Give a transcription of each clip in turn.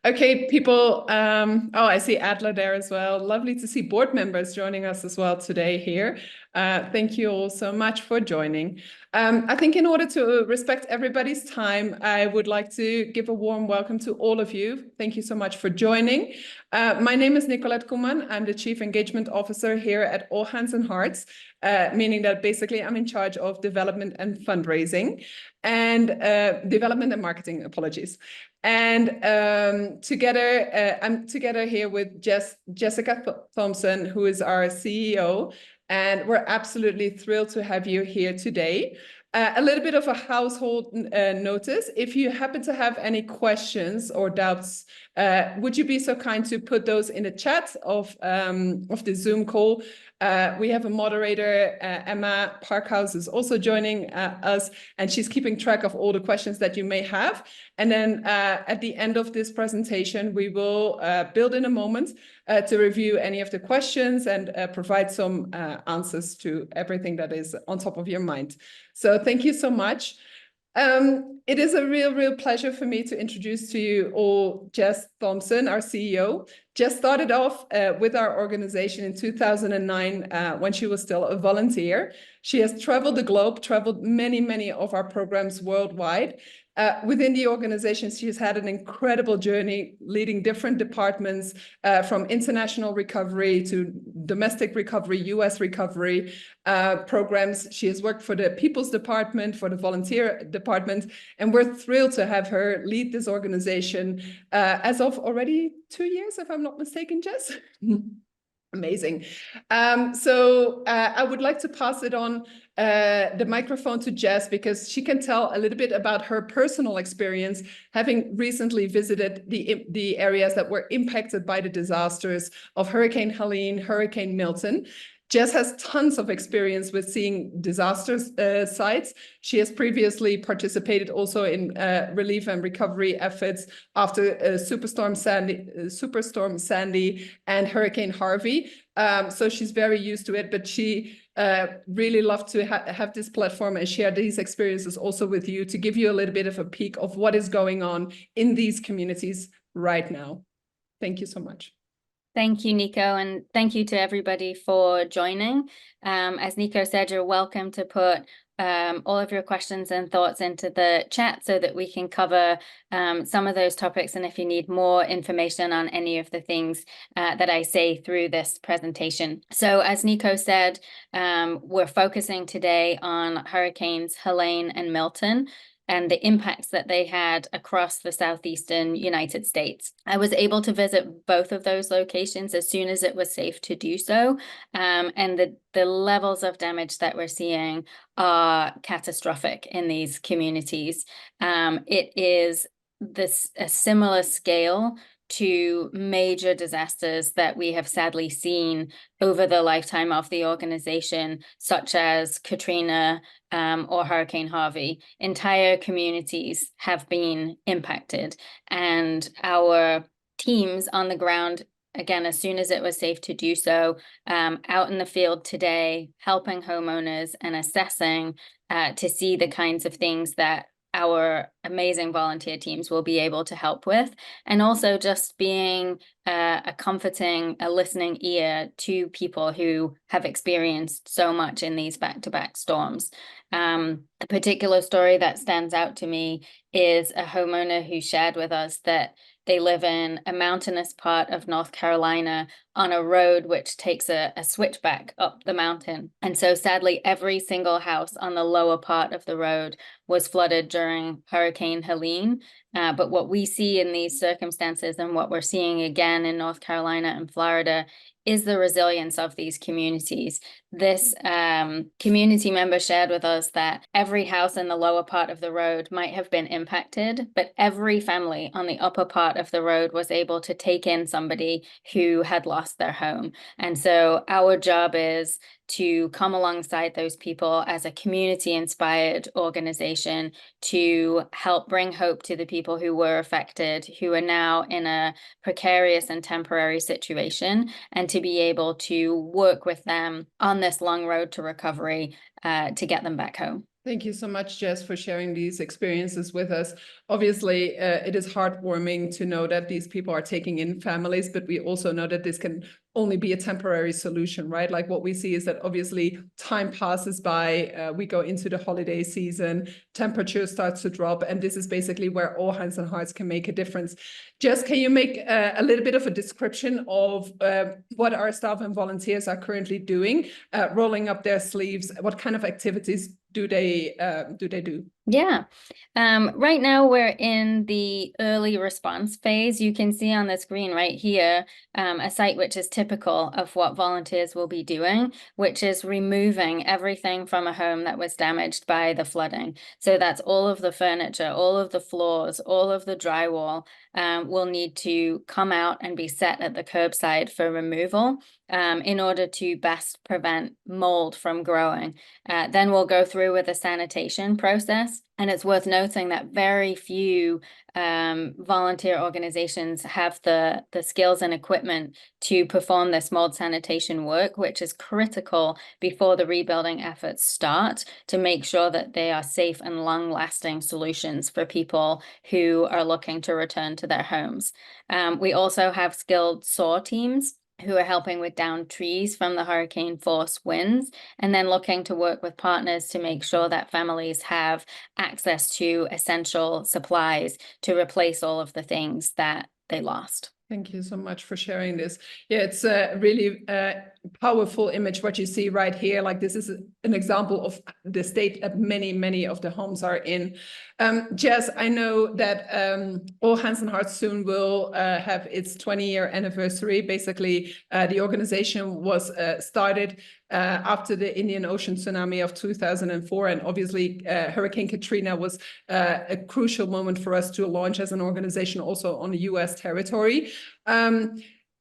Okay, people. Oh, I see Adler there as well. Lovely to see board members joining us as well today here. Thank you all so much for joining. I think in order to respect everybody's time, I would like to give a warm welcome to all of you. Thank you so much for joining. My name is Nicolette Koeman. I'm the Chief Engagement Officer here at All Hands and Hearts, meaning that basically I'm in charge of development and fundraising and development and marketing, apologies. And I'm together here with Jessica Thompson, who is our CEO, and we're absolutely thrilled to have you here today. A little bit of a household notice. If you happen to have any questions or doubts, would you be so kind to put those in the chat of the Zoom call? We have a moderator, Emma Parkhouse, is also joining us, and she's keeping track of all the questions that you may have. And then at the end of this presentation, we will build in a moment to review any of the questions and provide some answers to everything that is on top of your mind. So thank you so much. It is a real pleasure for me to introduce to you all Jess Thompson, our CEO. Jess started off with our organization in 2009 when she was still a volunteer. She has traveled the globe, traveled many of our programs worldwide. Within the organization, she has had an incredible journey leading different departments from international recovery to domestic recovery, US recovery programs. She has worked for the People's Department, for the Volunteer Department, and we're thrilled to have her lead this organization as of already 2 years, if I'm not mistaken, Jess. Amazing. So I would like to pass it on the microphone to Jess because she can tell a little bit about her personal experience, having recently visited the areas that were impacted by the disasters of Hurricane Helene, Hurricane Milton. Jess has tons of experience with seeing disaster sites. She has previously participated also in relief and recovery efforts after Superstorm Sandy and Hurricane Harvey. So she's very used to it, but she really loved to have this platform and share these experiences also with you to give you a little bit of a peek of what is going on in these communities right now. Thank you so much. Thank you, Nico, and thank you to everybody for joining. As Nico said, you're welcome to put all of your questions and thoughts into the chat so that we can cover some of those topics, and if you need more information on any of the things that I say through this presentation. So as Nico said, we're focusing today on Hurricanes Helene and Milton and the impacts that they had across the southeastern United States. I was able to visit both of those locations as soon as it was safe to do so, and the levels of damage that we're seeing are catastrophic in these communities. It is a similar scale to major disasters that we have sadly seen over the lifetime of the organization, such as Katrina or Hurricane Harvey. Entire communities have been impacted, and our teams on the ground, again, as soon as it was safe to do so, out in the field today, helping homeowners and assessing to see the kinds of things that our amazing volunteer teams will be able to help with, and also just being a comforting, a listening ear to people who have experienced so much in these back-to-back storms. A particular story that stands out to me is a homeowner who shared with us that they live in a mountainous part of North Carolina on a road which takes a switchback up the mountain. And so sadly, every single house on the lower part of the road was flooded during Hurricane Helene. But what we see in these circumstances, and what we're seeing again in North Carolina and Florida, is the resilience of these communities. This community member shared with us that every house in the lower part of the road might have been impacted, but every family on the upper part of the road was able to take in somebody who had lost their home. And so our job is to come alongside those people as a community-inspired organization to help bring hope to the people who were affected, who are now in a precarious and temporary situation, and to be able to work with them on this long road to recovery to get them back home. Thank you so much, Jess, for sharing these experiences with us. Obviously, it is heartwarming to know that these people are taking in families, but we also know that this can only be a temporary solution, right? Like what we see is that obviously time passes by, we go into the holiday season, temperature starts to drop, and this is basically where all hands and hearts can make a difference. Jess, can you make a little bit of a description of what our staff and volunteers are currently doing, rolling up their sleeves? What kind of activities do they do? Yeah. Right now we're in the early response phase. You can see on the screen right here, a site which is typical of what volunteers will be doing, which is removing everything from a home that was damaged by the flooding. So that's all of the furniture, all of the floors, all of the drywall, will need to come out and be set at the curbside for removal, in order to best prevent mold from growing. Then we'll go through with a sanitation process. And it's worth noting that very few volunteer organizations have the skills and equipment to perform this mold sanitation work, which is critical before the rebuilding efforts start to make sure that they are safe and long-lasting solutions for people who are looking to return to their homes. We also have skilled SOAR teams who are helping with downed trees from the hurricane force winds, and then looking to work with partners to make sure that families have access to essential supplies to replace all of the things that they lost. Thank you so much for sharing this. Yeah, it's a really powerful image, what you see right here. Like this is an example of the state that many of the homes are in. Jess, I know that All Hands and Hearts soon will have its 20-year anniversary. Basically, the organization was started after the Indian Ocean tsunami of 2004. And obviously, Hurricane Katrina was a crucial moment for us to launch as an organization also on the US territory.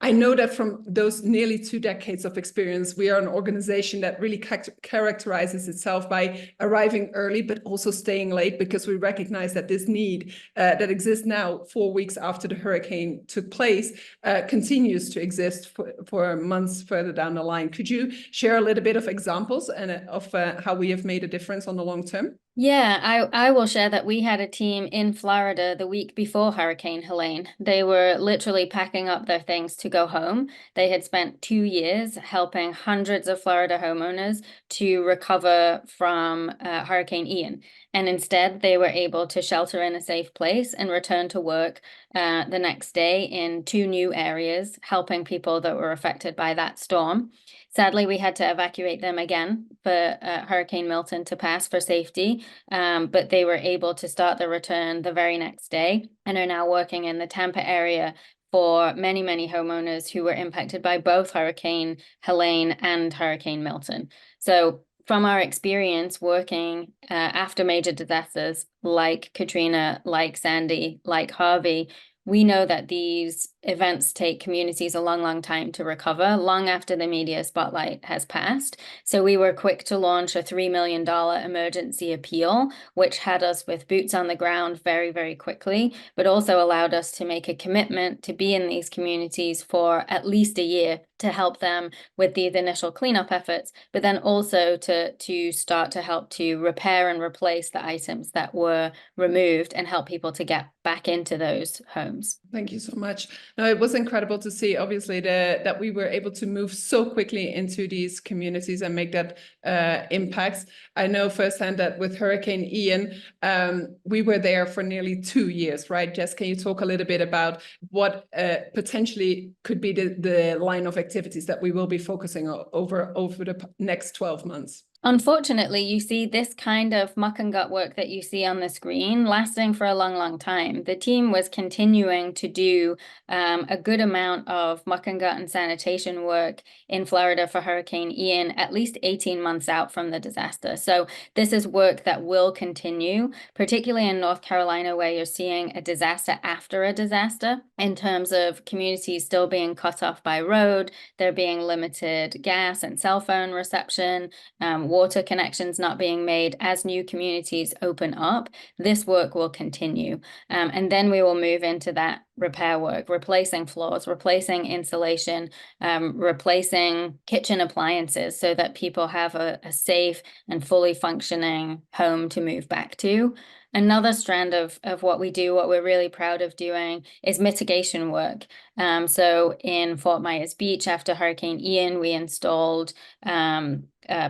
I know that from those nearly 2 decades of experience, we are an organization that really characterizes itself by arriving early, but also staying late, because we recognize that this need that exists now 4 weeks after the hurricane took place continues to exist for months further down the line. Could you share a little bit of examples of how we have made a difference on the long term? Yeah, I will share that we had a team in Florida the week before Hurricane Helene. They were literally packing up their things to go home. They had spent 2 years helping hundreds of Florida homeowners to recover from Hurricane Ian. And instead, they were able to shelter in a safe place and return to work the next day in 2 new areas, helping people that were affected by that storm. Sadly, we had to evacuate them again for Hurricane Milton to pass for safety, but they were able to start the return the very next day and are now working in the Tampa area for many homeowners who were impacted by both Hurricane Helene and Hurricane Milton. So from our experience working after major disasters like Katrina, like Sandy, like Harvey, we know that these events take communities a long time to recover, long after the media spotlight has passed. So we were quick to launch a $3 million emergency appeal, which had us with boots on the ground very quickly, but also allowed us to make a commitment to be in these communities for at least a year to help them with these initial cleanup efforts, but then also to start to help to repair and replace the items that were removed and help people to get back into those homes. Thank you so much. No, it was incredible to see, obviously, that we were able to move so quickly into these communities and make that impacts. I know firsthand that with Hurricane Ian, we were there for nearly 2 years, right? Jess, can you talk a little bit about what potentially could be the line of activities that we will be focusing over the next 12 months? Unfortunately, you see this kind of muck and gut work that you see on the screen lasting for a long time. The team was continuing to do a good amount of muck and gut and sanitation work in Florida for Hurricane Ian at least 18 months out from the disaster. So this is work that will continue, particularly in North Carolina, where you're seeing a disaster after a disaster in terms of communities still being cut off by road, there being limited gas and cell phone reception, water connections not being made, as new communities open up, this work will continue. And then we will move into that repair work, replacing floors, replacing insulation, replacing kitchen appliances so that people have a safe and fully functioning home to move back to. Another strand of what we do, what we're really proud of doing, is mitigation work. So in Fort Myers Beach, after Hurricane Ian, we installed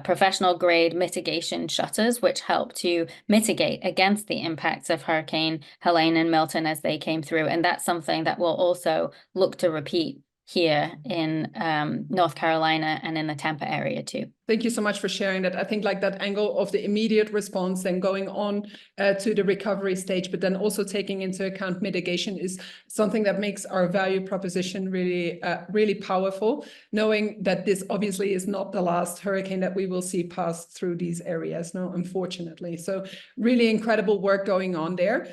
professional grade mitigation shutters, which help to mitigate against the impacts of Hurricane Helene and Milton as they came through. And that's something that we'll also look to repeat here in North Carolina and in the Tampa area too. Thank you so much for sharing that. I think like that angle of the immediate response, then going on to the recovery stage, but then also taking into account mitigation is something that makes our value proposition really, really powerful, knowing that this obviously is not the last hurricane that we will see pass through these areas, no, unfortunately. So really incredible work going on there.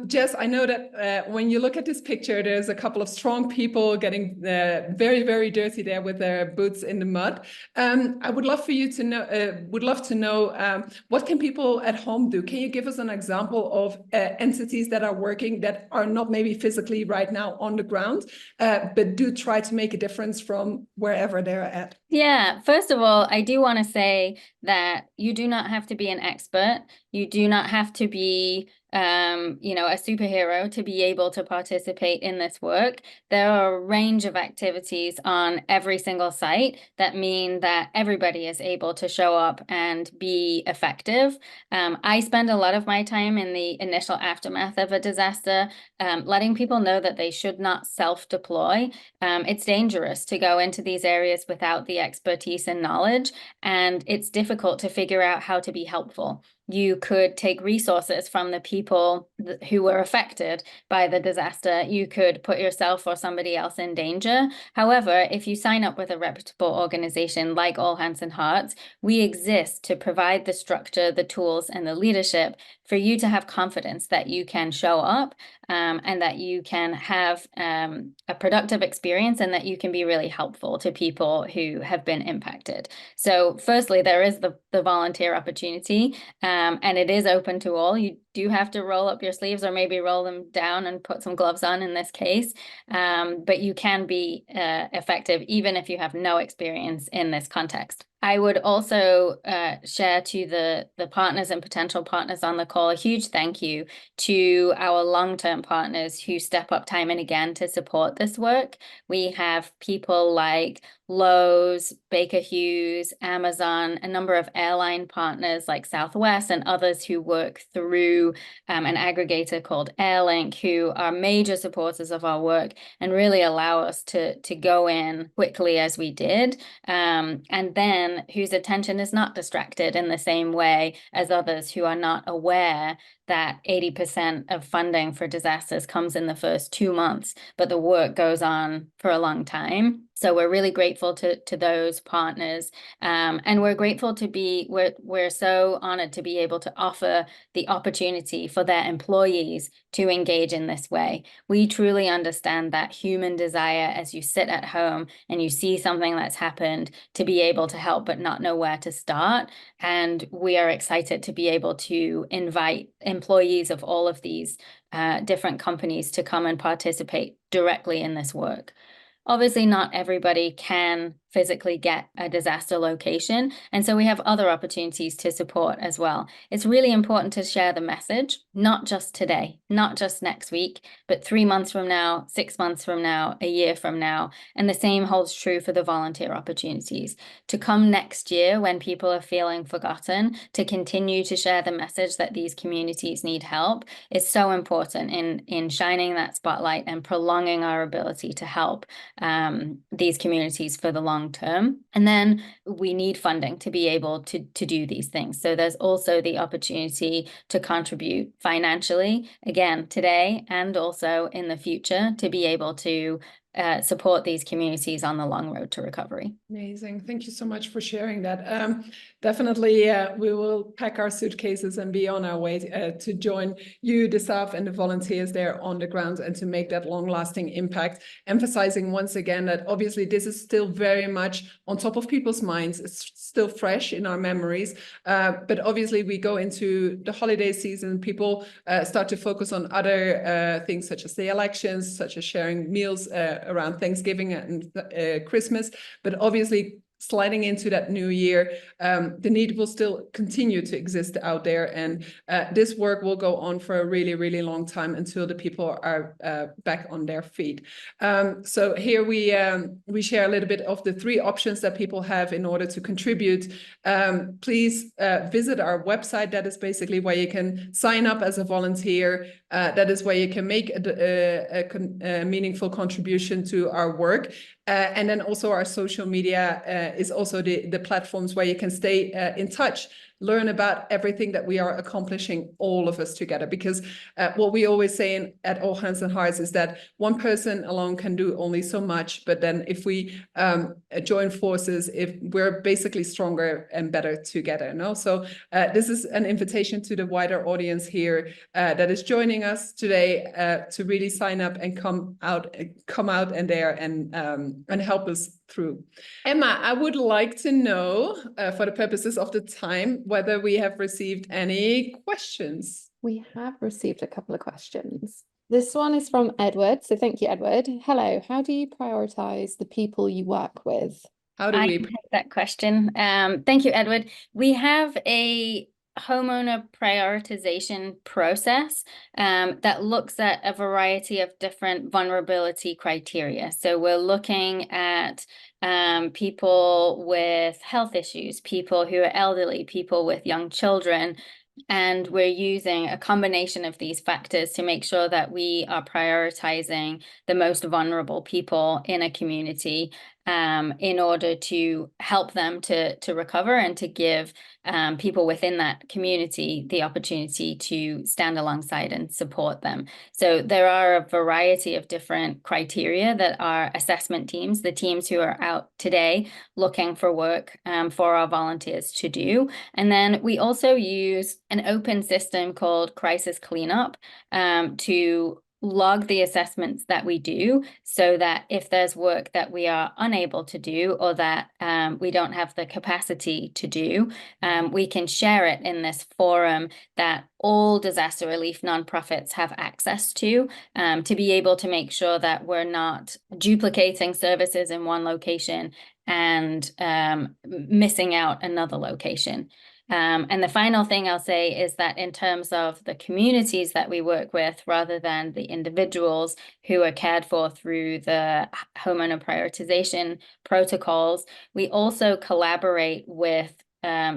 Jess, I know that when you look at this picture, there's a couple of strong people getting very, very dirty there with their boots in the mud. I would love for you to know, what can people at home do? Can you give us an example of entities that are working that are not maybe physically right now on the ground, but do try to make a difference from wherever they're at? Yeah, first of all, I do want to say that you do not have to be an expert. You do not have to be a superhero to be able to participate in this work. There are a range of activities on every single site that mean that everybody is able to show up and be effective. I spend a lot of my time in the initial aftermath of a disaster, letting people know that they should not self-deploy. It's dangerous to go into these areas without the expertise and knowledge, and it's difficult to figure out how to be helpful. You could take resources from the people who were affected by the disaster. You could put yourself or somebody else in danger. However, if you sign up with a reputable organization like All Hands and Hearts, we exist to provide the structure, the tools, and the leadership for you to have confidence that you can show up and that you can have a productive experience and that you can be really helpful to people who have been impacted. So firstly, there is the volunteer opportunity, and it is open to all. You do have to roll up your sleeves or maybe roll them down and put some gloves on in this case, but you can be effective even if you have no experience in this context. I would also share to the partners and potential partners on the call a huge thank you to our long-term partners who step up time and again to support this work. We have people like Lowe's, Baker Hughes, Amazon, a number of airline partners like Southwest and others who work through an aggregator called Airlink, who are major supporters of our work and really allow us to go in quickly as we did, and then whose attention is not distracted in the same way as others who are not aware that 80% of funding for disasters comes in the first 2 months, but the work goes on for a long time. So we're really grateful to those partners, and we're grateful to be, we're so honored to be able to offer the opportunity for their employees to engage in this way. We truly understand that human desire as you sit at home and you see something that's happened to be able to help but not know where to start. And we are excited to be able to invite employees of all of these different companies to come and participate directly in this work. Obviously, not everybody can physically get a disaster location, and so we have other opportunities to support as well. It's really important to share the message, not just today, not just next week, but 3 months from now, 6 months from now, a year from now. And the same holds true for the volunteer opportunities. To come next year when people are feeling forgotten, to continue to share the message that these communities need help is so important in shining that spotlight and prolonging our ability to help these communities for the long term. And then we need funding to be able to do these things. So there's also the opportunity to contribute financially, again, today and also in the future, to be able to support these communities on the long road to recovery. Amazing. Thank you so much for sharing that. Definitely, we will pack our suitcases and be on our way to join you, the staff and the volunteers there on the ground, and to make that long-lasting impact, emphasizing once again that obviously this is still very much on top of people's minds. It's still fresh in our memories, but obviously we go into the holiday season, people start to focus on other things such as the elections, such as sharing meals around Thanksgiving and Christmas, but obviously sliding into that new year, the need will still continue to exist out there, and this work will go on for a really, really long time until the people are back on their feet. So here we share a little bit of the 3 options that people have in order to contribute. Please visit our website. That is basically where you can sign up as a volunteer. That is where you can make a meaningful contribution to our work. And then also our social media is also the platforms where you can stay in touch, learn about everything that we are accomplishing, all of us together. Because what we always say at All Hands and Hearts is that one person alone can do only so much. But then if we join forces, if we're basically stronger and better together. No? So this is an invitation to the wider audience here that is joining us today to really sign up and come out and there and help us through. Emma, I would like to know, for the purposes of the time, whether we have received any questions. We have received a couple of questions. This one is from Edward. So thank you, Edward. Hello, how do you prioritize the people you work with? How do I we can take that question? Thank you, Edward. We have a homeowner prioritization process that looks at a variety of different vulnerability criteria. So we're looking at people with health issues, people who are elderly, people with young children, and we're using a combination of these factors to make sure that we are prioritizing the most vulnerable people in a community in order to help them to recover and to give people within that community the opportunity to stand alongside and support them. So there are a variety of different criteria that our assessment teams, the teams who are out today looking for work for our volunteers to do. And then we also use an open system called Crisis Cleanup to log the assessments that we do, so that if there's work that we are unable to do or that we don't have the capacity to do, we can share it in this forum that all disaster relief nonprofits have access to be able to make sure that we're not duplicating services in one location and missing out another location. And the final thing I'll say is that in terms of the communities that we work with, rather than the individuals who are cared for through the homeowner prioritization protocols, we also collaborate with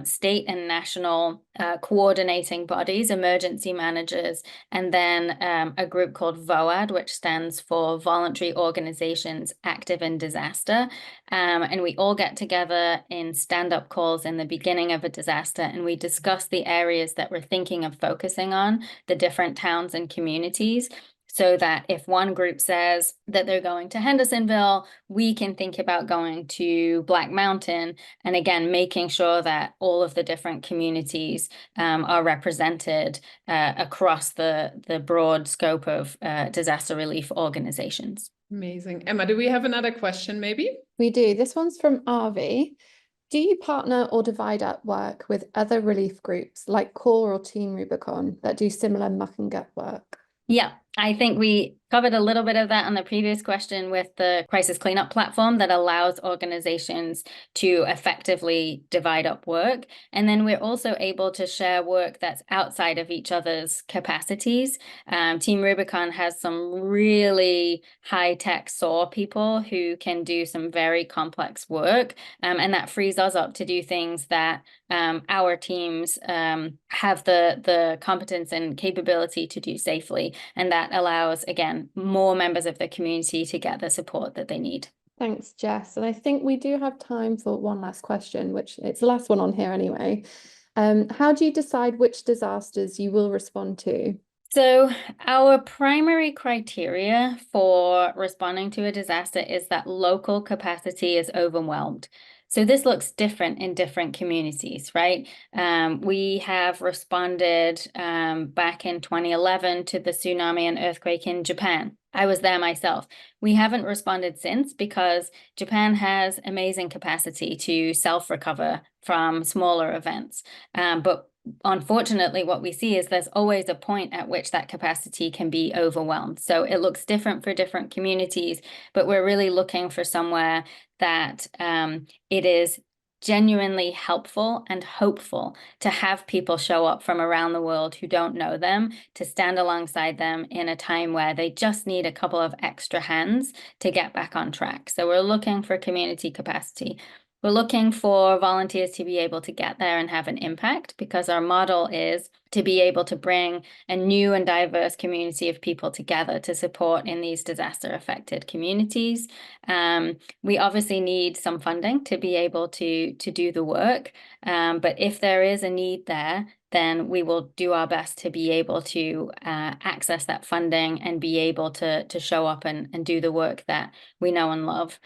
state and national coordinating bodies, emergency managers, and then a group called VOAD, which stands for Voluntary Organizations Active in Disaster. And we all get together in stand-up calls in the beginning of a disaster, and we discuss the areas that we're thinking of focusing on, the different towns and communities, so that if one group says that they're going to Hendersonville, we can think about going to Black Mountain, and again, making sure that all of the different communities are represented across the broad scope of disaster relief organizations. Amazing. Emma, do we have another question maybe? We do. This one's from Arvi. Do you partner or divide up work with other relief groups like CORE or Team Rubicon that do similar muck and gut work? Yeah, I think we covered a little bit of that on the previous question with the crisis cleanup platform that allows organizations to effectively divide up work. And then we're also able to share work that's outside of each other's capacities. Team Rubicon has some really high-tech SOAR people who can do some very complex work. And that frees us up to do things that our teams have the competence and capability to do safely. And that allows, again, more members of the community to get the support that they need. Thanks, Jess. And I think we do have time for one last question, which it's the last one on here anyway. How do you decide which disasters you will respond to? So our primary criteria for responding to a disaster is that local capacity is overwhelmed. So this looks different in different communities, right? We have responded back in 2011 to the tsunami and earthquake in Japan. I was there myself. We haven't responded since because Japan has amazing capacity to self-recover from smaller events. But unfortunately, what we see is there's always a point at which that capacity can be overwhelmed. So it looks different for different communities, but we're really looking for somewhere that it is genuinely helpful and hopeful to have people show up from around the world who don't know them, to stand alongside them in a time where they just need a couple of extra hands to get back on track. So we're looking for community capacity. We're looking for volunteers to be able to get there and have an impact, because our model is to be able to bring a new and diverse community of people together to support in these disaster-affected communities. We obviously need some funding to be able to do the work, but if there is a need there, then we will do our best to be able to access that funding and be able to show up and do the work that we know and love.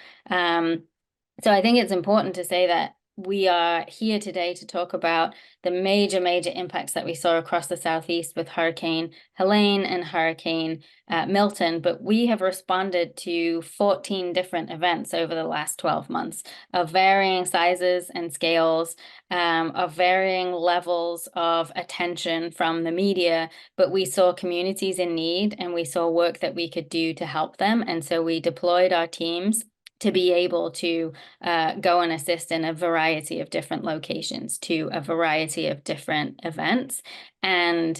So I think it's important to say that we are here today to talk about the major impacts that we saw across the Southeast with Hurricane Helene and Hurricane Milton, but we have responded to 14 different events over the last 12 months of varying sizes and scales, of varying levels of attention from the media, but we saw communities in need and we saw work that we could do to help them. And so we deployed our teams to be able to go and assist in a variety of different locations to a variety of different events. And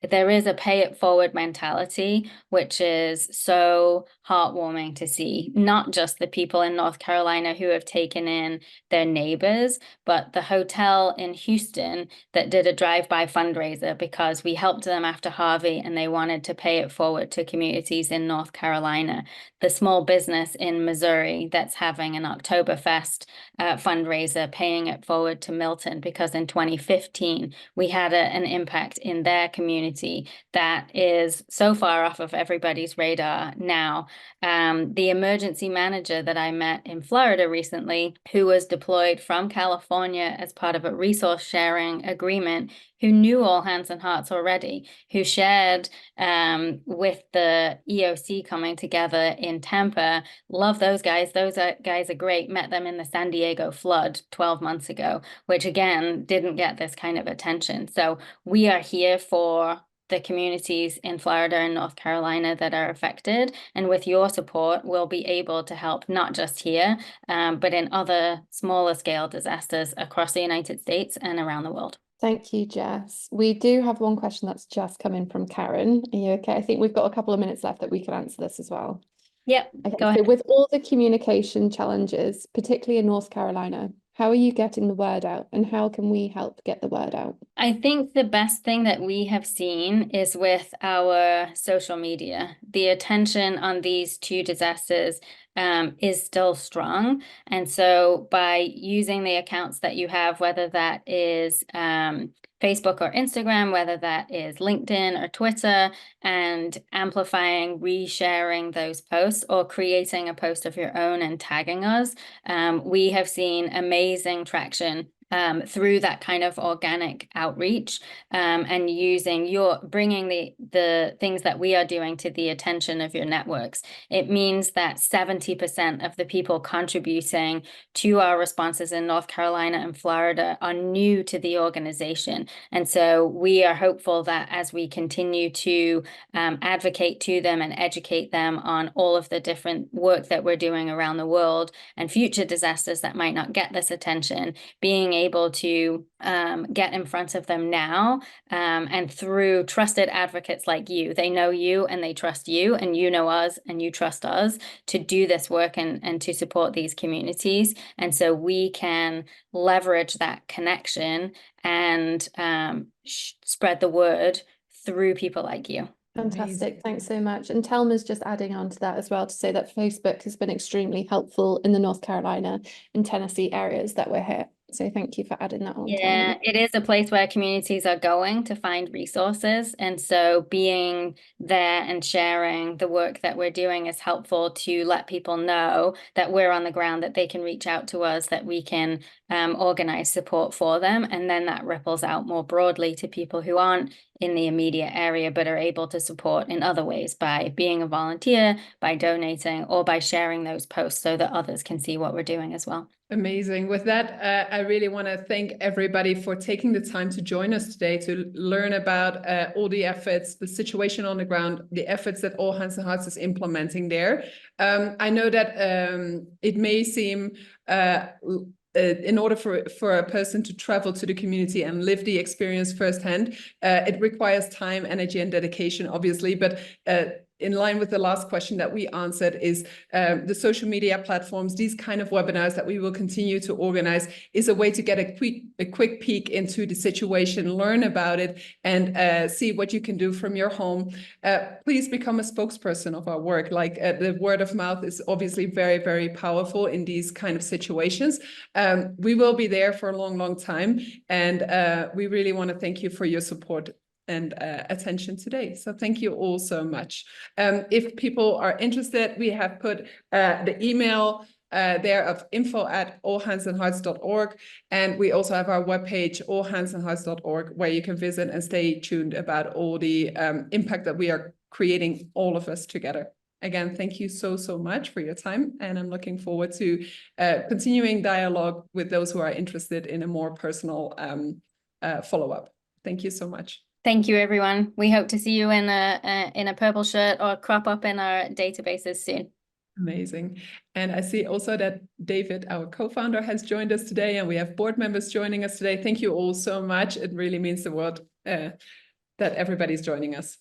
there is a pay it forward mentality, which is so heartwarming to see, not just the people in North Carolina who have taken in their neighbors, but the hotel in Houston that did a drive-by fundraiser because we helped them after Harvey and they wanted to pay it forward to communities in North Carolina. The small business in Missouri that's having an Oktoberfest fundraiser, paying it forward to Milton because in 2015, we had an impact in their community that is so far off of everybody's radar now. The emergency manager that I met in Florida recently, who was deployed from California as part of a resource sharing agreement, who knew All Hands and Hearts already, who shared with the EOC coming together in Tampa. Love those guys. Those guys are great. Met them in the San Diego flood 12 months ago, which again, didn't get this kind of attention. So we are here for the communities in Florida and North Carolina that are affected. And with your support, we'll be able to help not just here, but in other smaller scale disasters across the United States and around the world. Thank you, Jess. We do have one question that's just come in from Karen. Are you okay? I think we've got a couple of minutes left that we can answer this as well. Yep, okay, go ahead. So with all the communication challenges, particularly in North Carolina, how are you getting the word out and how can we help get the word out? I think the best thing that we have seen is with our social media. The attention on these two disasters is still strong. And so by using the accounts that you have, whether that is Facebook or Instagram, whether that is LinkedIn or Twitter, and amplifying, resharing those posts or creating a post of your own and tagging us, we have seen amazing traction through that kind of organic outreach, and bringing the things that we are doing to the attention of your networks. It means that 70% of the people contributing to our responses in North Carolina and Florida are new to the organization. And so we are hopeful that as we continue to advocate to them and educate them on all of the different work that we're doing around the world and future disasters that might not get this attention, being able to get in front of them now, and through trusted advocates like you. They know you and they trust you, and you know us and you trust us to do this work and to support these communities. And so we can leverage that connection and spread the word through people like you. Fantastic. Amazing. Thanks so much. And Telma's just adding on to that as well to say that Facebook has been extremely helpful in the North Carolina and Tennessee areas that we're So thank you for adding that on. Yeah, Tony. it is a place where communities are going to find resources. And so being there and sharing the work that we're doing is helpful to let people know that we're on the ground, that they can reach out to us, that we can organize support for them. And then that ripples out more broadly to people who aren't in the immediate area, but are able to support in other ways by being a volunteer, by donating, or by sharing those posts so that others can see what we're doing as well. Amazing. With that, I really want to thank everybody for taking the time to join us today to learn about all the efforts, the situation on the ground, the efforts that All Hands and Hearts is implementing there. I know that it may seem in order for a person to travel to the community and live the experience firsthand, it requires time, energy, and dedication, obviously, but in line with the last question that we answered is the social media platforms, these kind of webinars that we will continue to organize is a way to get a quick peek into the situation, learn about it, and see what you can do from your home. Please become a spokesperson of our work. Like the word of mouth is obviously very, very powerful in these kind of situations. We will be there for a long, long time. And we really want to thank you for your support and attention today. So thank you all so much. If people are interested, we have put the email there of info@allhandsandhearts.org. And we also have our webpage, allhandsandhearts.org, where you can visit and stay tuned about all the impact that we are creating, all of us together. Again, thank you so, so much for your time. And I'm looking forward to continuing dialogue with those who are interested in a more personal follow-up. Thank you so much. Thank you, everyone. We hope to see you in a purple shirt or crop up in our databases soon. Amazing. And I see also that David, our co-founder, has joined us today, and we have board members joining us today. Thank you all so much. It really means the world that everybody's joining us.